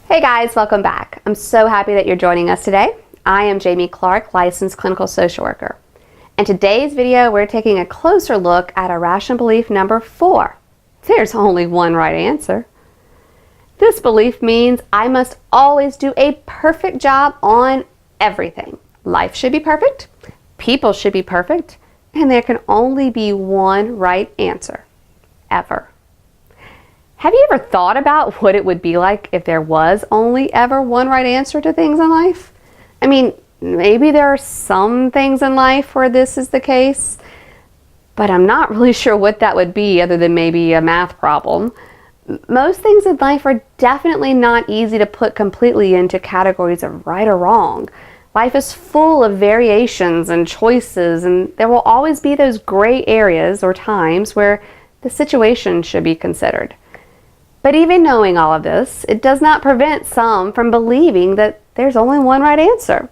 Hey guys, welcome back. I'm so happy that you're joining us today. I am Jamie Clark, licensed clinical social worker. In today's video, we're taking a closer look at irrational belief number 4. There's only one right answer. This belief means I must always do a perfect job on everything. Life should be perfect, people should be perfect, and there can only be one right answer, ever. Have you ever thought about what it would be like if there was only ever one right answer to things in life? I mean, maybe there are some things in life where this is the case, but I'm not really sure what that would be other than maybe a math problem. Most things in life are definitely not easy to put completely into categories of right or wrong. Life is full of variations and choices, and there will always be those gray areas or times where the situation should be considered. But even knowing all of this, it does not prevent some from believing that there's only one right answer.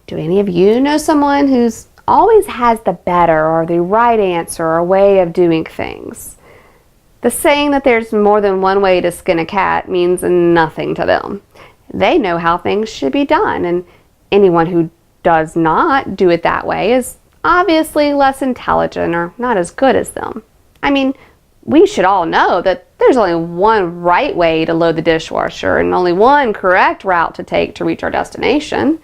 Do any of you know someone who's always has the better or the right answer or way of doing things? The saying that there's more than one way to skin a cat means nothing to them. They know how things should be done, and anyone who does not do it that way is obviously less intelligent or not as good as them. I mean, we should all know that there's only one right way to load the dishwasher and only one correct route to take to reach our destination.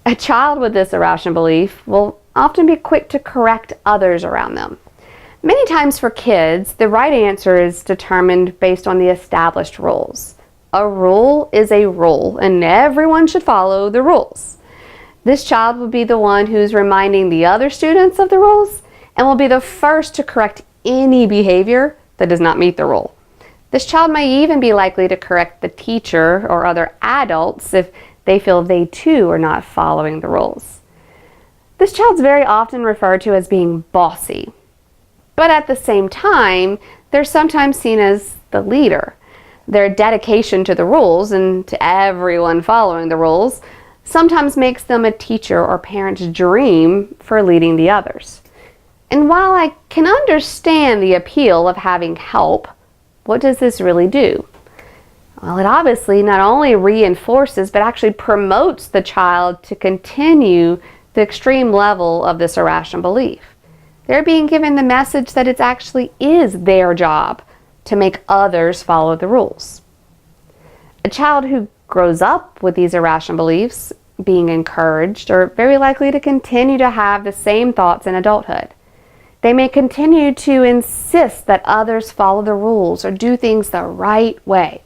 A child with this irrational belief will often be quick to correct others around them. Many times for kids, the right answer is determined based on the established rules. A rule is a rule, and everyone should follow the rules. This child will be the one who's reminding the other students of the rules and will be the first to correct any behavior that does not meet the rule. This child may even be likely to correct the teacher or other adults if they feel they too are not following the rules. This child's very often referred to as being bossy, but at the same time, they're sometimes seen as the leader. Their dedication to the rules and to everyone following the rules sometimes makes them a teacher or parent's dream for leading the others. And while I can understand the appeal of having help, what does this really do? Well, it obviously not only reinforces but actually promotes the child to continue the extreme level of this irrational belief. They're being given the message that it actually is their job to make others follow the rules. A child who grows up with these irrational beliefs being encouraged are very likely to continue to have the same thoughts in adulthood. They may continue to insist that others follow the rules or do things the right way.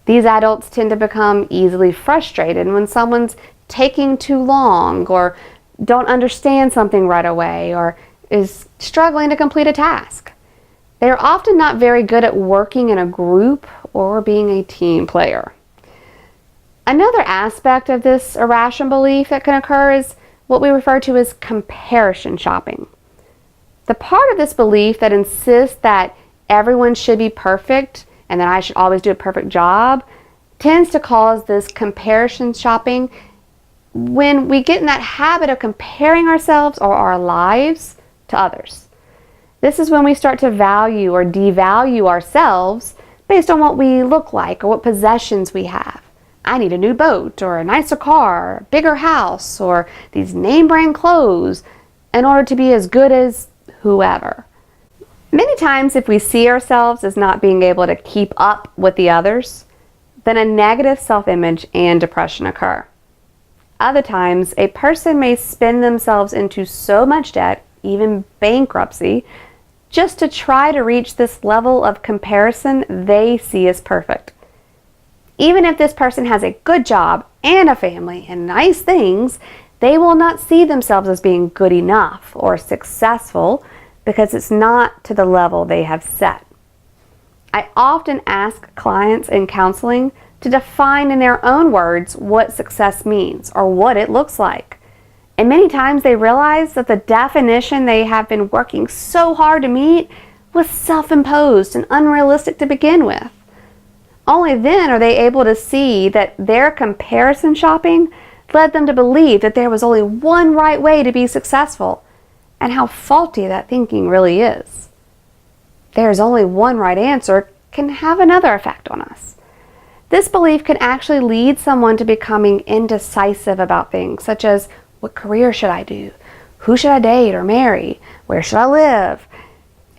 These adults tend to become easily frustrated when someone's taking too long or don't understand something right away or is struggling to complete a task. They are often not very good at working in a group or being a team player. Another aspect of this irrational belief that can occur is what we refer to as comparison shopping. The part of this belief that insists that everyone should be perfect and that I should always do a perfect job tends to cause this comparison shopping when we get in that habit of comparing ourselves or our lives to others. This is when we start to value or devalue ourselves based on what we look like or what possessions we have. I need a new boat or a nicer car, a bigger house, or these name brand clothes in order to be as good as whoever. Many times if we see ourselves as not being able to keep up with the others, then a negative self-image and depression occur. Other times, a person may spin themselves into so much debt, even bankruptcy, just to try to reach this level of comparison they see as perfect. Even if this person has a good job and a family and nice things, they will not see themselves as being good enough or successful because it's not to the level they have set. I often ask clients in counseling to define in their own words what success means or what it looks like. And many times they realize that the definition they have been working so hard to meet was self-imposed and unrealistic to begin with. Only then are they able to see that their comparison shopping led them to believe that there was only one right way to be successful, and how faulty that thinking really is. There's only one right answer can have another effect on us. This belief can actually lead someone to becoming indecisive about things, such as, what career should I do? Who should I date or marry? Where should I live?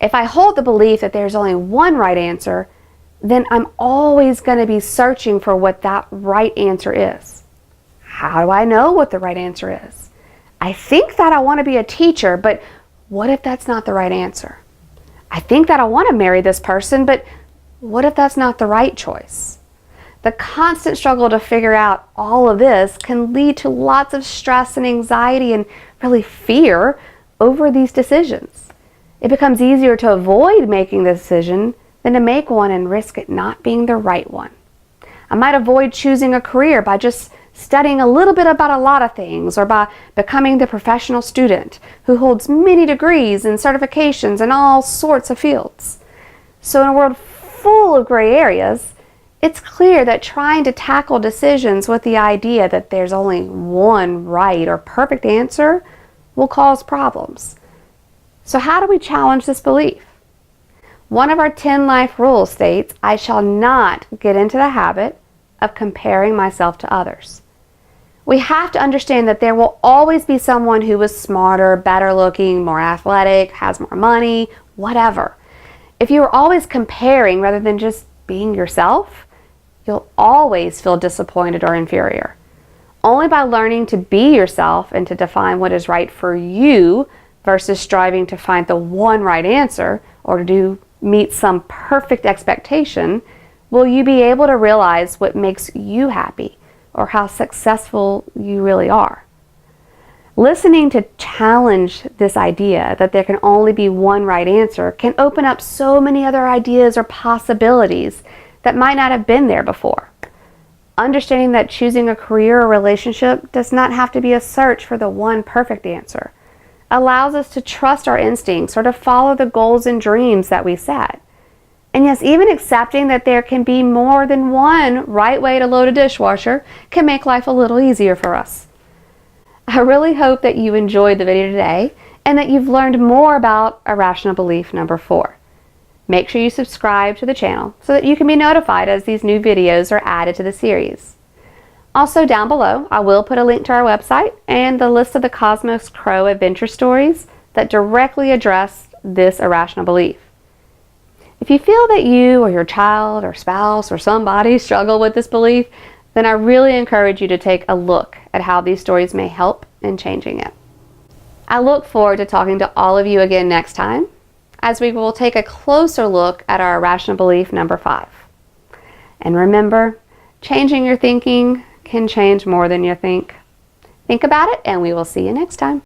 If I hold the belief that there's only one right answer, then I'm always going to be searching for what that right answer is. How do I know what the right answer is? I think that I want to be a teacher, but what if that's not the right answer? I think that I want to marry this person, but what if that's not the right choice? The constant struggle to figure out all of this can lead to lots of stress and anxiety and really fear over these decisions. It becomes easier to avoid making the decision than to make one and risk it not being the right one. I might avoid choosing a career by just studying a little bit about a lot of things, or by becoming the professional student who holds many degrees and certifications in all sorts of fields. So in a world full of gray areas, it's clear that trying to tackle decisions with the idea that there's only one right or perfect answer will cause problems. So how do we challenge this belief? One of our 10 life rules states, I shall not get into the habit of comparing myself to others. We have to understand that there will always be someone who is smarter, better looking, more athletic, has more money, whatever. If you are always comparing rather than just being yourself, you'll always feel disappointed or inferior. Only by learning to be yourself and to define what is right for you versus striving to find the one right answer or to meet some perfect expectation will you be able to realize what makes you happy or how successful you really are. Listening to challenge this idea that there can only be one right answer can open up so many other ideas or possibilities that might not have been there before. Understanding that choosing a career or relationship does not have to be a search for the one perfect answer allows us to trust our instincts or to follow the goals and dreams that we set. And yes, even accepting that there can be more than one right way to load a dishwasher can make life a little easier for us. I really hope that you enjoyed the video today and that you've learned more about irrational belief number 4. Make sure you subscribe to the channel so that you can be notified as these new videos are added to the series. Also down below, I will put a link to our website and the list of the Cosmos Crow adventure stories that directly address this irrational belief. If you feel that you or your child or spouse or somebody struggle with this belief, then I really encourage you to take a look at how these stories may help in changing it. I look forward to talking to all of you again next time, as we will take a closer look at our irrational belief number 5. And remember, changing your thinking can change more than you think. Think about it, and we will see you next time.